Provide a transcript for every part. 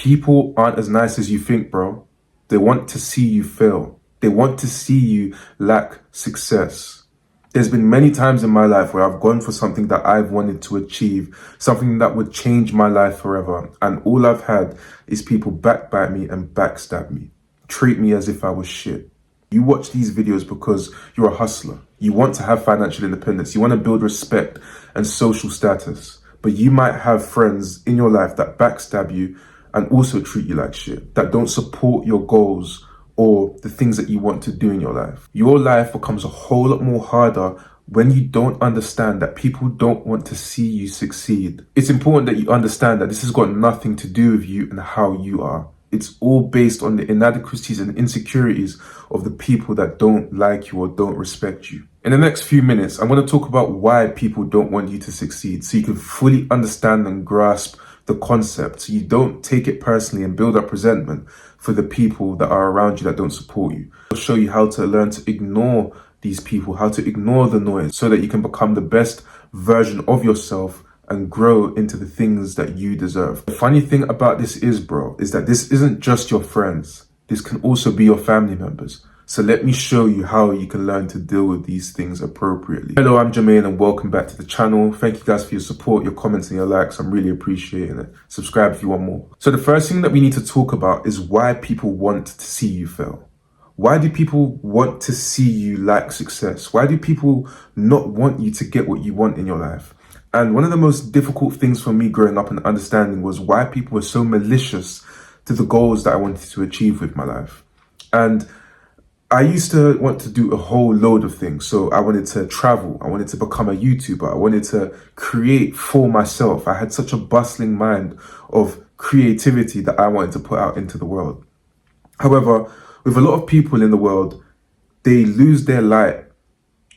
People aren't as nice as you think, bro. They want to see you fail. They want to see you lack success. There's been many times in my life where I've gone for something that I've wanted to achieve, something that would change my life forever. And all I've had is people backbite me and backstab me, treat me as if I was shit. You watch these videos because you're a hustler. You want to have financial independence. You want to build respect and social status. But you might have friends in your life that backstab you and also treat you like shit, that don't support your goals or the things that you want to do in your life. Your life becomes a whole lot more harder when you don't understand that people don't want to see you succeed. It's important that you understand that this has got nothing to do with you and how you are. It's all based on the inadequacies and insecurities of the people that don't like you or don't respect you. In the next few minutes, I'm going to talk about why people don't want you to succeed so you can fully understand and grasp the concept, so you don't take it personally and build up resentment for the people that are around you that don't support you. I'll show you how to learn to ignore these people, how to ignore the noise so that you can become the best version of yourself and grow into the things that you deserve. The funny thing about this is, bro, is that this isn't just your friends. This can also be your family members. So let me show you how you can learn to deal with these things appropriately. Hello, I'm Jermaine and welcome back to the channel. Thank you guys for your support, your comments and your likes. I'm really appreciating it. Subscribe if you want more. So the first thing that we need to talk about is why people want to see you fail. Why do people want to see you lack success? Why do people not want you to get what you want in your life? And one of the most difficult things for me growing up and understanding was why people were so malicious to the goals that I wanted to achieve with my life. And I used to want to do a whole load of things. So I wanted to travel. I wanted to become a YouTuber. I wanted to create for myself. I had such a bustling mind of creativity that I wanted to put out into the world. However, with a lot of people in the world, they lose their light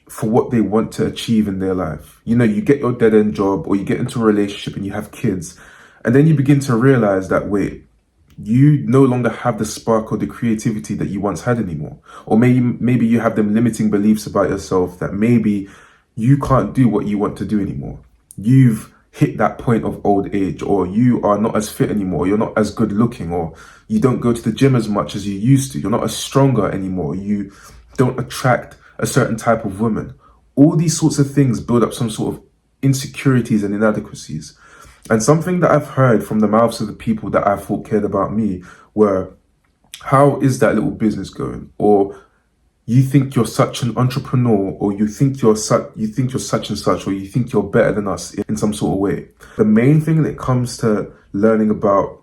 for what they want to achieve in their life. You know, you get your dead-end job or you get into a relationship and you have kids. And then you begin to realize that, wait, you no longer have the spark or the creativity that you once had anymore. Or maybe you have them limiting beliefs about yourself that maybe you can't do what you want to do anymore. You've hit that point of old age, or you are not as fit anymore, you're not as good looking, or you don't go to the gym as much as you used to, you're not as stronger anymore, you don't attract a certain type of woman. All these sorts of things build up some sort of insecurities and inadequacies. And something that I've heard from the mouths of the people that I thought cared about me were, how is that little business going? Or you think you're such an entrepreneur, or you think you're such and such, or you think you're better than us in some sort of way. The main thing that comes to learning about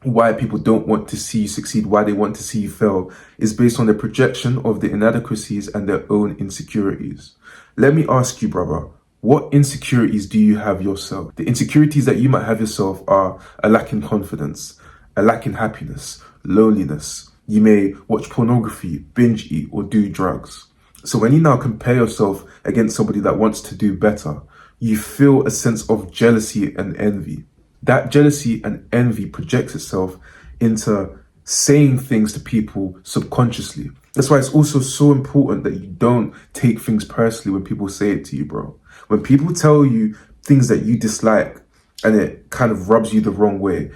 why people don't want to see you succeed, why they want to see you fail, is based on the projection of the inadequacies and their own insecurities. Let me ask you, brother, what insecurities do you have yourself? The insecurities that you might have yourself are a lack in confidence, a lack in happiness, loneliness. You may watch pornography, binge eat, or do drugs. So when you now compare yourself against somebody that wants to do better, you feel a sense of jealousy and envy. That jealousy and envy projects itself into saying things to people subconsciously. That's why it's also so important that you don't take things personally when people say it to you, bro. When people tell you things that you dislike and it kind of rubs you the wrong way,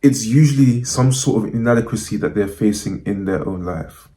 it's usually some sort of inadequacy that they're facing in their own life.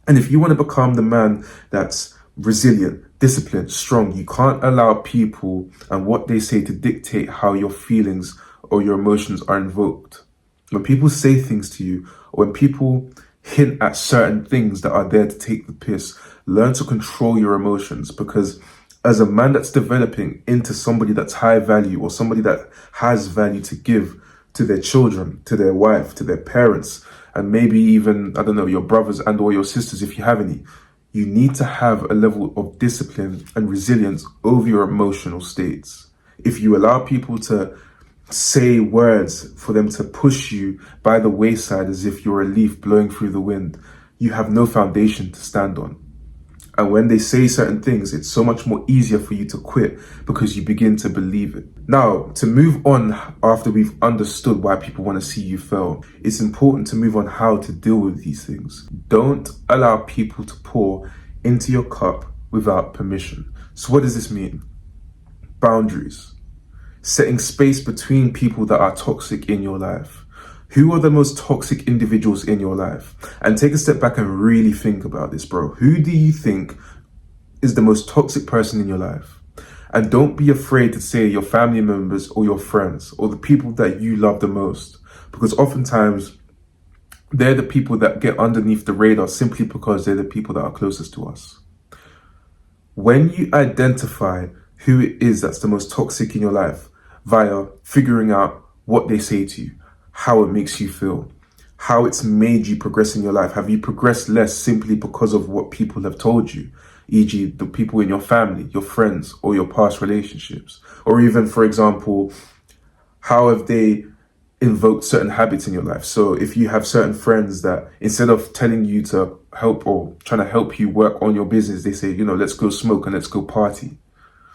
And if you want to become the man that's resilient, disciplined, strong, you can't allow people and what they say to dictate how your feelings or your emotions are invoked. When people say things to you, or when people hint at certain things that are there to take the piss, learn to control your emotions, because as a man that's developing into somebody that's high value, or somebody that has value to give to their children, to their wife, to their parents, and maybe even, I don't know, your brothers and or your sisters, if you have any, you need to have a level of discipline and resilience over your emotional states. If you allow people to say words for them to push you by the wayside as if you're a leaf blowing through the wind, you have no foundation to stand on. And when they say certain things, it's so much more easier for you to quit because you begin to believe it. Now, to move on after we've understood why people want to see you fail, it's important to move on how to deal with these things. Don't allow people to pour into your cup without permission. So what does this mean? Boundaries. Setting space between people that are toxic in your life. Who are the most toxic individuals in your life? And take a step back and really think about this, bro. Who do you think is the most toxic person in your life? And don't be afraid to say your family members or your friends or the people that you love the most. Because oftentimes, they're the people that get underneath the radar simply because they're the people that are closest to us. When you identify who it is that's the most toxic in your life via figuring out what they say to you, how it makes you feel, how it's made you progress in your life. Have you progressed less simply because of what people have told you, e.g. the people in your family, your friends, or your past relationships? Or even, for example, how have they invoked certain habits in your life? So if you have certain friends that instead of telling you to help or trying to help you work on your business, they say, let's go smoke and let's go party.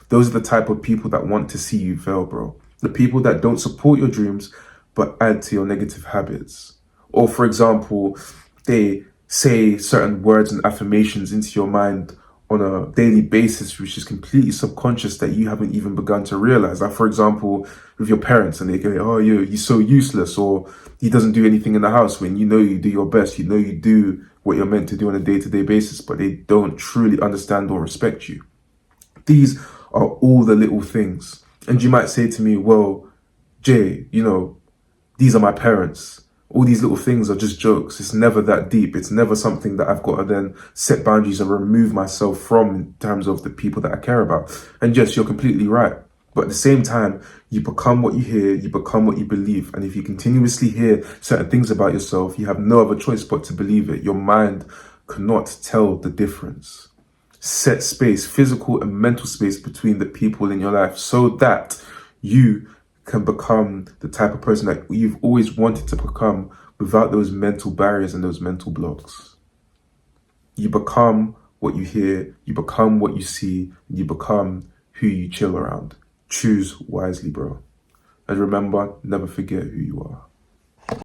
Those are the type of people that want to see you fail, bro. The people that don't support your dreams, but add to your negative habits. Or for example, they say certain words and affirmations into your mind on a daily basis, which is completely subconscious that you haven't even begun to realize. Like for example, with your parents, and they go, oh, you're so useless, or he doesn't do anything in the house, when you do your best, you do what you're meant to do on a day-to-day basis, but they don't truly understand or respect you. These are all the little things. And you might say to me, well, Jay, these are my parents. All these little things are just jokes. It's never that deep. It's never something that I've got to then set boundaries and remove myself from in terms of the people that I care about. And yes, you're completely right. But at the same time, you become what you hear, you become what you believe. And if you continuously hear certain things about yourself, you have no other choice but to believe it. Your mind cannot tell the difference. Set space, physical and mental space between the people in your life so that you can become the type of person that you've always wanted to become without those mental barriers and those mental blocks. You become what you hear, you become what you see, you become who you chill around. Choose wisely, bro. And remember, never forget who you are.